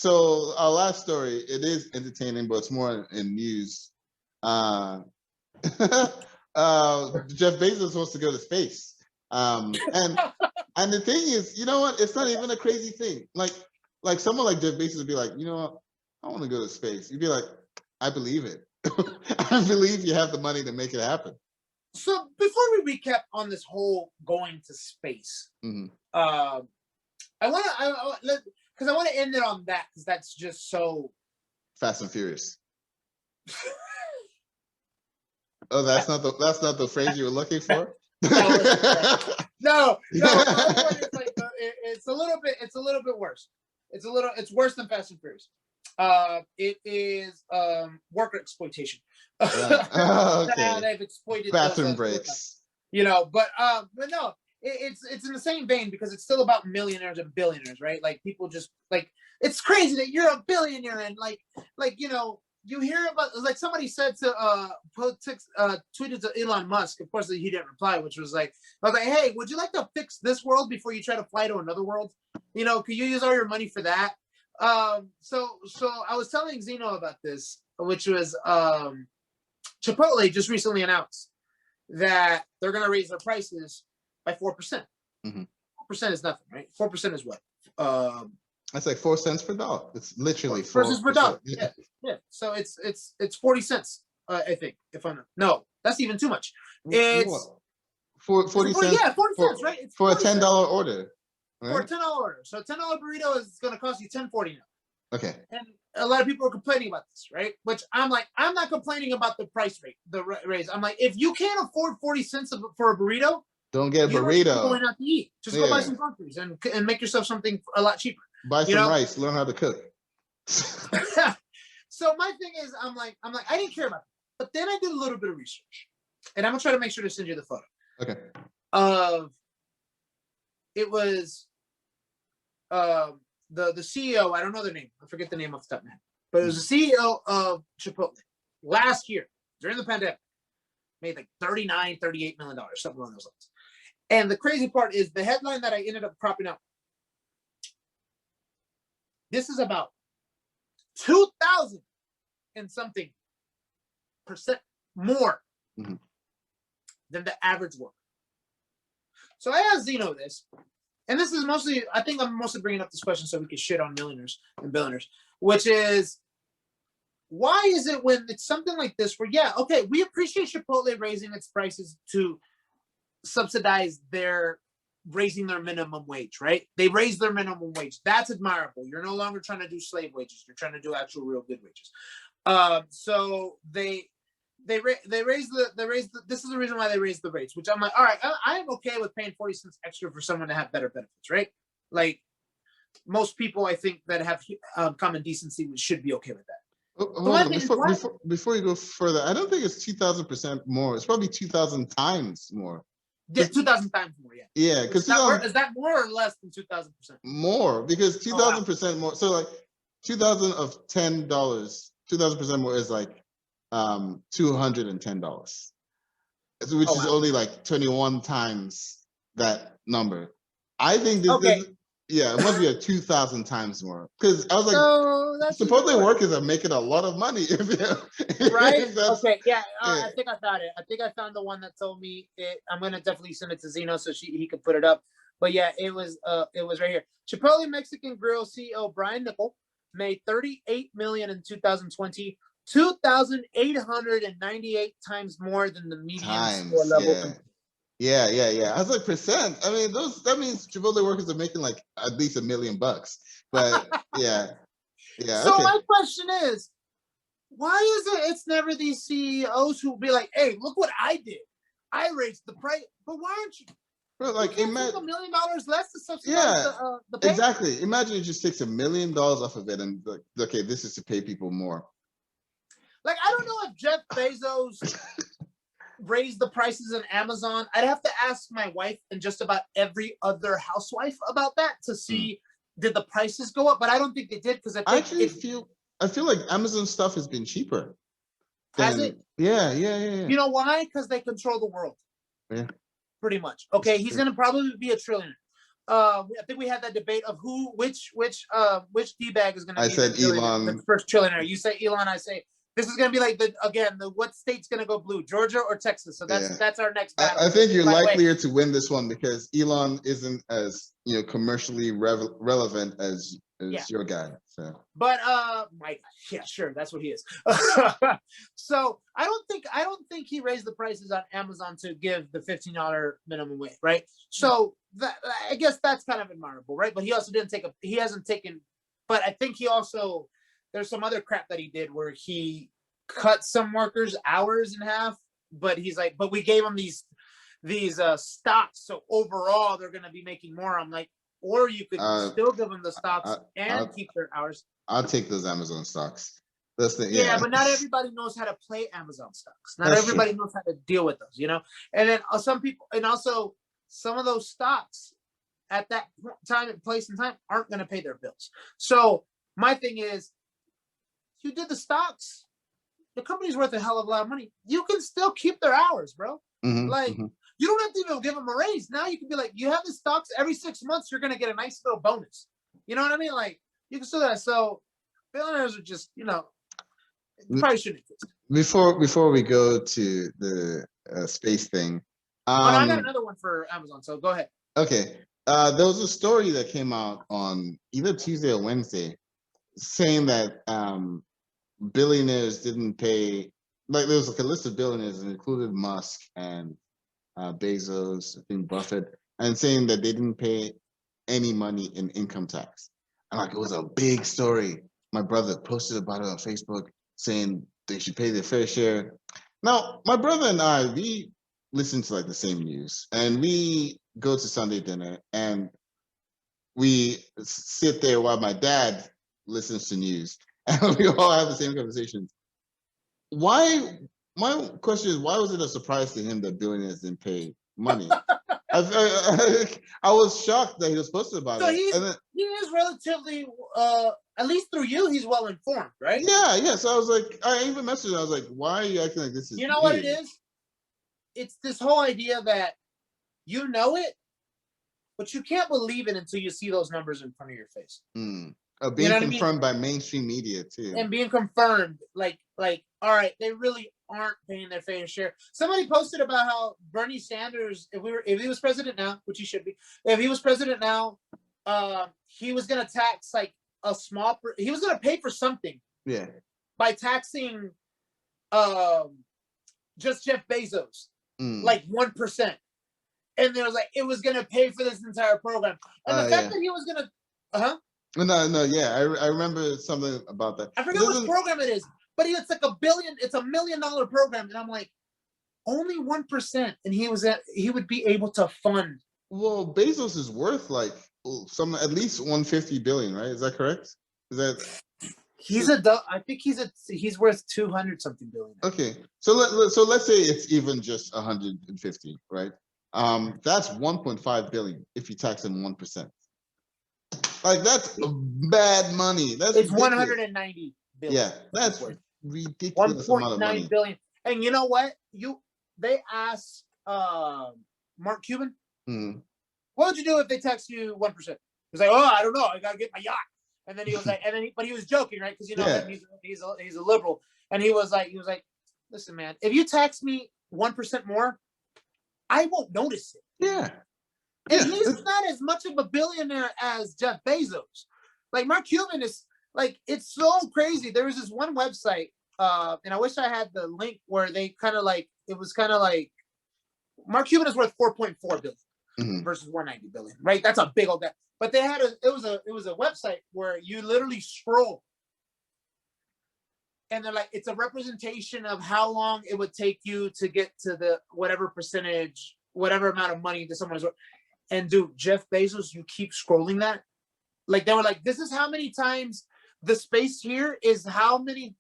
So our last story, it is entertaining, but it's more in news. Jeff Bezos wants to go to space. And the thing is, you know what? It's not even a crazy thing. Like someone like Jeff Bezos would be like, you know what? I want to go to space. You'd be like, I believe it. I believe you have the money to make it happen. So before we recap on this whole going to space, I want to because I want to end it on that because that's just so Fast and Furious. Oh, that's not the phrase you were looking for. No. It's a little bit worse. It's worse than Fast and Furious. It is worker exploitation. Okay. They've exploited bathroom breaks. You know, but no, it's in the same vein because it's still about millionaires and billionaires, right? Like people just like it's crazy that you're a billionaire and like you know. You hear about like somebody said to tweeted to Elon Musk. Of course, he didn't reply, which was like, I was like, hey, would you like to fix this world before you try to fly to another world? You know, could you use all your money for that? So I was telling Zino about this, which was Chipotle just recently announced that they're going to raise their prices by 4%. 4% is nothing, right? 4% is what? That's like 4 cents per dollar. It's literally 4 cents per dollar. Yeah. So it's 40 cents. I think if I'm no, that's even too much. It's 40 cents. Yeah, 40 cents, right? It's for a $10 order. Right? For a $10 order. So a $10 burrito is going to cost you $10.40 now. Okay. And a lot of people are complaining about this, right? Which I'm like, I'm not complaining about the price rate, the raise. I'm like, if you can't afford 40 cents for a burrito, don't get a burrito. Going out to eat. Just go buy some groceries and make yourself something a lot cheaper. Buy some rice. Learn how to cook. So my thing is, I'm like, I didn't care about it. But then I did a little bit of research, and I'm gonna try to make sure to send you the photo. Okay. It was the CEO. I don't know their name. I forget the name off the top of my head. But it was the CEO of Chipotle last year during the pandemic. Made like $38 million, something along those lines. And the crazy part is the headline that I ended up cropping up. This is about 2,000 and something percent more than the average worker. So I asked Zino this, and this is mostly, I think I'm mostly bringing up this question so we can shit on millionaires and billionaires, which is, why is it when it's something like this where, yeah, okay, we appreciate Chipotle raising its prices to subsidize raising their minimum wage, right? They raised their minimum wage. That's admirable. You're no longer trying to do slave wages. You're trying to do actual real good wages. So they raised the this is the reason why they raised the rates, which I'm like, all right, I'm okay with paying 40 cents extra for someone to have better benefits, right? Like most people, I think that have common decency should be okay with that. Hold on. Before you go further, I don't think it's 2,000% more. It's probably 2,000 times more. Yeah, 2,000 times more. Yeah. Yeah, because is that more or less than 2,000%? More, because 2,000% more. So like 2,000 of $10, 2,000% more is like $210, which is only like 21 times that number. I think this it must be a 2,000 times more, because I was like, Chipotle workers are making a lot of money. Right? Okay, yeah, I think I found it. I think I found the one that told me it. I'm gonna definitely send it to Zino so he could put it up. But yeah, it was right here. Chipotle Mexican Grill CEO Brian Nickel made $38 million in 2020, 2,898 times more than the median store level. Yeah. I was like, percent. I mean, that means Chipotle workers are making like at least $1 million. But yeah. So my question is, why is it's never these CEOs who will be like, hey, look what I did. I raised the price. But why aren't you? Bro, like, imagine $1 million less to subsidize the pay? Exactly. Imagine it just takes $1 million off of it and like, okay, this is to pay people more. Like, I don't know if Jeff Bezos raised the prices in Amazon. I'd have to ask my wife and just about every other housewife about that to see did the prices go up, but I don't think they did, because I feel like Amazon stuff has been cheaper. Has it? Yeah. You know why? Because they control the world. Yeah. Pretty much. Okay, he's going to probably be a trillionaire. I think we had that debate of which D-bag is going to I be said the Elon. first trillionaire. You say Elon, I say this is going to be like what state's going to go blue, Georgia or Texas? So that's our next battle. I think you're likelier to win this one because Elon isn't as commercially relevant as your guy. So, but my yeah, sure, that's what he is. So I don't think he raised the prices on Amazon to give the $15 minimum wage, right? So I guess that's kind of admirable, right? But he also hasn't taken. But I think he also there's some other crap that he did where he cut some workers' hours in half. But he's like, but we gave them these stocks, so overall they're going to be making more. I'm like, or you could still give them the stocks and keep their hours. I'll take those Amazon stocks. That's the yeah, but not everybody knows how to play Amazon stocks. Not everybody knows how to deal with those, And then some people, and also some of those stocks at that time and place and time aren't going to pay their bills. So my thing is, you did the stocks. The company's worth a hell of a lot of money. You can still keep their hours, bro. You don't have to even give them a raise. Now you can be like, you have the stocks every 6 months, you're going to get a nice little bonus. You know what I mean? Like, you can still do that. So billionaires are just, probably shouldn't exist. Before we go to the space thing. No, I got another one for Amazon. So go ahead. Okay. There was a story that came out on either Tuesday or Wednesday saying that billionaires didn't pay, like there was like a list of billionaires and included Musk and Bezos, I think Buffett, and saying that they didn't pay any money in income tax. And like it was a big story. My brother posted about it on Facebook saying they should pay their fair share. Now, my brother and I, we listen to like the same news and we go to Sunday dinner and we sit there while my dad listens to news and we all have the same conversations. My question is, why was it a surprise to him that billionaires didn't pay money? I was shocked that he was posted about it. He is relatively, at least through you, he's well informed, right? Yeah. So I was like, I even messaged him. I was like, why are you acting like this is You know what it is? It's this whole idea that you know it, but you can't believe it until you see those numbers in front of your face. Being confirmed by mainstream media too. And being confirmed, like, all right, they really aren't paying their fair share. Somebody posted about how Bernie Sanders, if he was president now, which he should be, if he was president now, he was gonna tax like he was gonna pay for something. Yeah. By taxing just Jeff Bezos, like 1%. And there was like it was gonna pay for this entire program. And the fact that he was gonna No, yeah. I remember something about that. I forget which program it is, but it's like it's $1 million program. And I'm like, only 1%. And he would be able to fund. Well, Bezos is worth like at least 150 billion, right? Is that correct? Is that I think he's worth 200 something billion. Okay. So let's say it's even just 150, right? That's 1.5 billion if you tax him 1%. Like that's bad money. It's ridiculous. 190 billion. Yeah, that's ridiculous amount of money. 1.9 billion. And you know what? They asked Mark Cuban, what would you do if they tax you 1%? He's like, I don't know. I gotta get my yacht. And then he was like, but he was joking, right? Because he's a liberal. And he was like, listen, man, if you tax me 1% more, I won't notice it. Yeah. And he's not as much of a billionaire as Jeff Bezos. Like Mark Cuban is like, it's so crazy. There was this one website, and I wish I had the link where they it was kind of like Mark Cuban is worth 4.4 billion versus 190 billion, right? That's a big old guy. But they had it was a website where you literally scroll and they're like, it's a representation of how long it would take you to get to the whatever percentage, whatever amount of money that someone is worth. And dude, Jeff Bezos, you keep scrolling that. Like they were like, this is how many times the space here is how many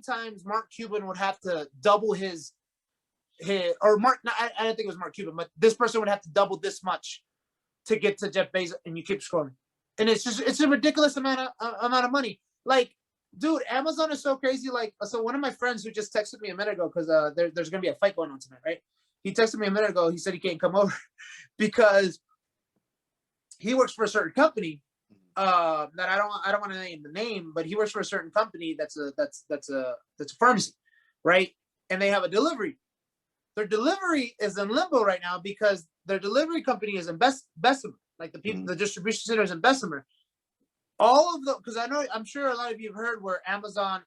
times Mark Cuban would have to double his or Mark, I don't think it was Mark Cuban, but this person would have to double this much to get to Jeff Bezos, and you keep scrolling. And it's a ridiculous amount of money. Like, dude, Amazon is so crazy. Like, so one of my friends who just texted me a minute ago, because there's gonna be a fight going on tonight, right? He texted me a minute ago. He said he can't come over because he works for a certain company that I don't want to name the name, but he works for a certain company that's a pharmacy, right? And they have a delivery. Their delivery is in limbo right now because their delivery company is in Bessemer, like the people, the distribution centers in Bessemer. All of the, because I'm sure a lot of you have heard where Amazon,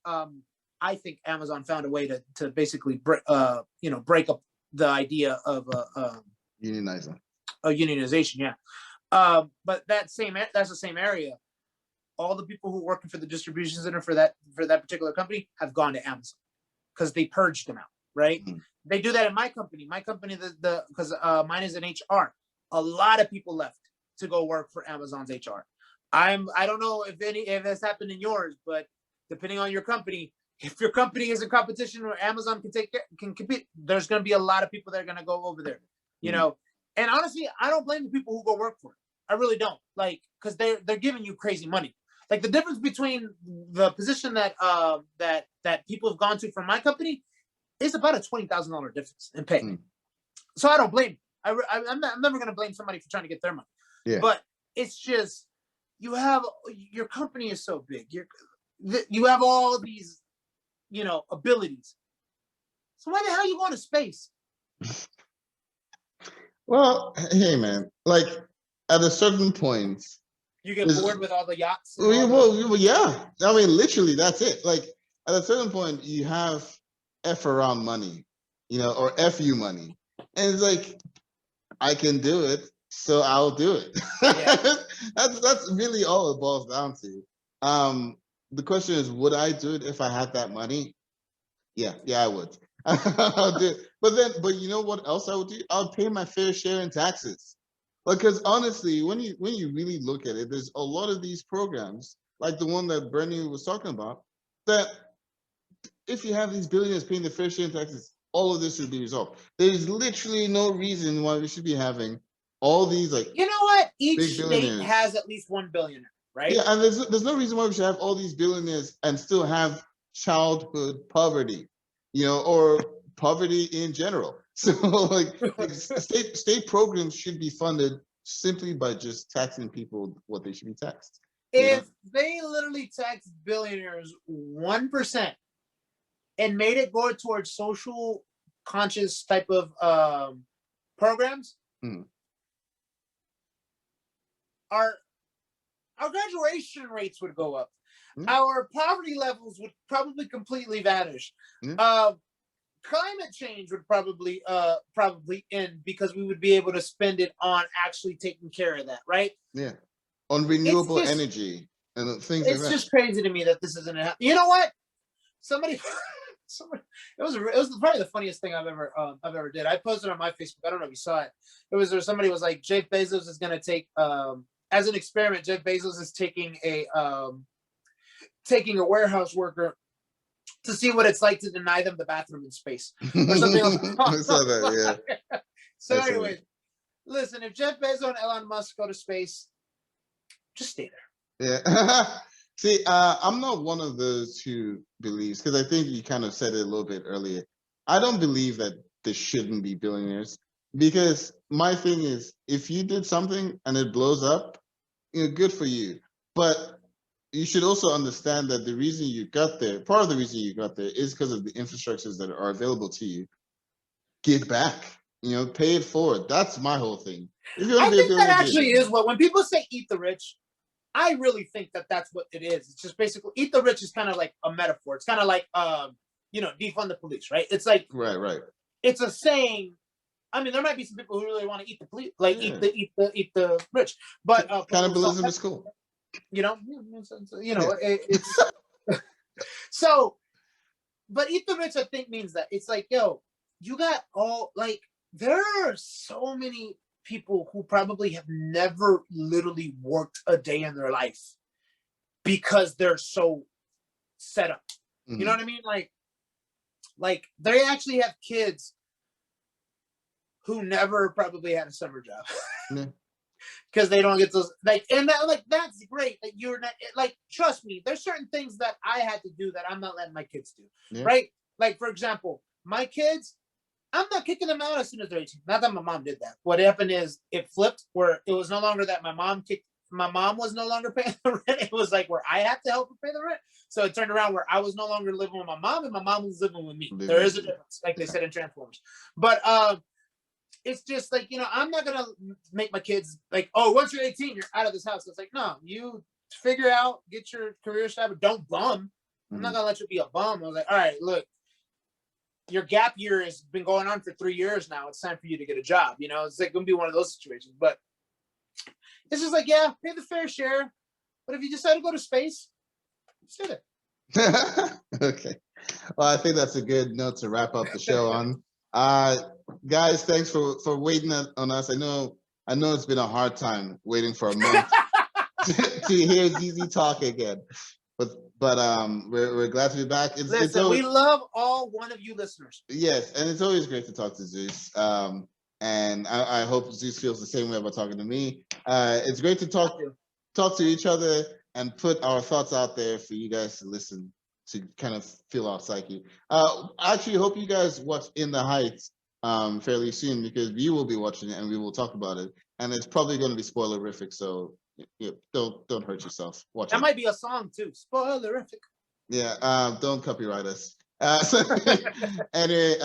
I think Amazon found a way to basically break up the idea of unionizing. A unionization, yeah. But that's the same area. All the people who are working for the distribution center for that particular company have gone to Amazon because they purged them out, right? They do that in my company. My company, because mine is in HR. A lot of people left to go work for Amazon's HR. I don't know if that's happened in yours, but depending on your company, if your company is in competition where Amazon can compete, there's going to be a lot of people that are going to go over there, you know. And honestly, I don't blame the people who go work for it. I really don't, like, because they're giving you crazy money. Like the difference between the position that people have gone to from my company is about a $20,000 difference in pay. So I don't blame. I'm never going to blame somebody for trying to get their money. Yeah. But it's just your company is so big. You have all these, abilities. So why the hell are you going to space? Well, hey man, like at a certain point, you get bored with all the yachts. Well, yeah. I mean, literally, that's it. Like at a certain point, you have F around money, or F you money, and it's like, I can do it, so I'll do it. Yeah. That's really all it boils down to. The question is, would I do it if I had that money? Yeah, I would. I'll do it. But you know what else I would do? I'll pay my fair share in taxes. Because honestly, when you really look at it, there's a lot of these programs, like the one that Bernie was talking about, that if you have these billionaires paying their fair share in taxes, all of this should be resolved. There's literally no reason why we should be having all these, like, you know what? Each state has at least one billionaire, right? Yeah, and there's no reason why we should have all these billionaires and still have childhood poverty, or poverty in general. So like state programs should be funded simply by just taxing people what they should be taxed. If they literally taxed billionaires 1% and made it go towards social conscious type of programs, our graduation rates would go up. Our poverty levels would probably completely vanish. Climate change would probably end because we would be able to spend it on actually taking care of that, right? Yeah, on renewable energy and things like that. It's just crazy to me that this isn't happening. You know what? Somebody, it was probably the funniest thing I've ever did. I posted on my Facebook. I don't know if you saw it. Somebody was like, Jeff Bezos is going to take as an experiment. Jeff Bezos is taking a warehouse worker to see what it's like to deny them the bathroom in space or something like that. I saw that, yeah. So anyways, listen, if Jeff Bezos and Elon Musk go to space, just stay there. Yeah. See, I'm not one of those who believes, because I think you kind of said it a little bit earlier. I don't believe that there shouldn't be billionaires, because my thing is, if you did something and it blows up, good for you. But you should also understand that the reason you got there, part of the reason you got there, is because of the infrastructures that are available to you. Give back, pay it forward. That's my whole thing. I think that actually is what, when people say eat the rich, I really think that that's what it is. It's just basically, eat the rich is kind of like a metaphor. It's kind of like, defund the police, right? It's like, right. It's a saying. I mean, there might be some people who really want to eat the police, like eat the rich, but cannibalism is cool. It's so, but eat the rich, I think, means that it's like, yo, you got all, like, there are so many people who probably have never literally worked a day in their life because they're so set up. You know what I mean? Like they actually have kids who never probably had a summer job. Because they don't get those, that's great that you're not, like, trust me, there's certain things that I had to do that I'm not letting my kids do, right? Like, for example, my kids, I'm not kicking them out as soon as they're 18. Not that my mom did that. What happened is it flipped where it was no longer that my mom was no longer paying the rent. It was like where I had to help her pay the rent. So it turned around where I was no longer living with my mom and my mom was living with me. There is a difference, like they said in Transformers. But it's just like, you know, I'm not gonna make my kids like, oh, once you're 18, you're out of this house. It's like, no, you figure out, get your career established, don't bum. I'm not gonna let you be a bum. I was like, all right, look, your gap year has been going on for 3 years now. It's time for you to get a job. You know, it's like gonna be one of those situations. But it's just like, yeah, pay the fair share. But if you decide to go to space, sit it. Okay. Well, I think that's a good note to wrap up the show on. Guys, thanks for waiting on us. I know it's been a hard time waiting for a month to hear ZZ talk again. But we're glad to be back. Listen, we love all one of you listeners. Yes, and it's always great to talk to Zeus. And I hope Zeus feels the same way about talking to me. It's great to talk to each other and put our thoughts out there for you guys to listen to, kind of feel our psyche. I actually hope you guys watch In the Heights fairly soon, because you will be watching it and we will talk about it. And it's probably going to be spoilerific, so don't hurt yourself. Watch that it. might be a song too. Spoilerific. Yeah, don't copyright us. So anyway,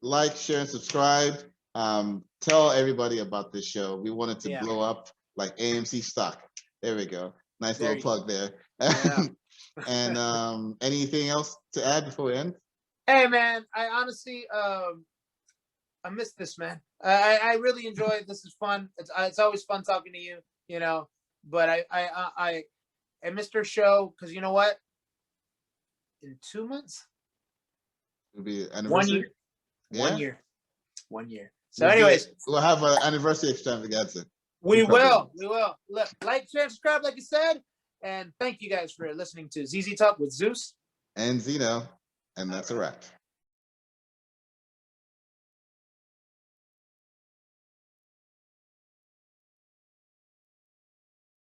like, share, and subscribe. Tell everybody about this show. We want it to blow up like AMC stock. There we go. Nice little plug there. Yeah. And anything else to add before we end? Hey man, I honestly I miss this, man. I really enjoy it. This is fun. It's always fun talking to you, you know. But I missed our show because you know what? In 2 months, It'll be anniversary. 1 year. 1 year. So, anyways, we'll have an anniversary extravaganza. We will. Look, like, share, subscribe, like you said, and thank you guys for listening to ZZ Talk with Zeus and Zino, and that's a wrap.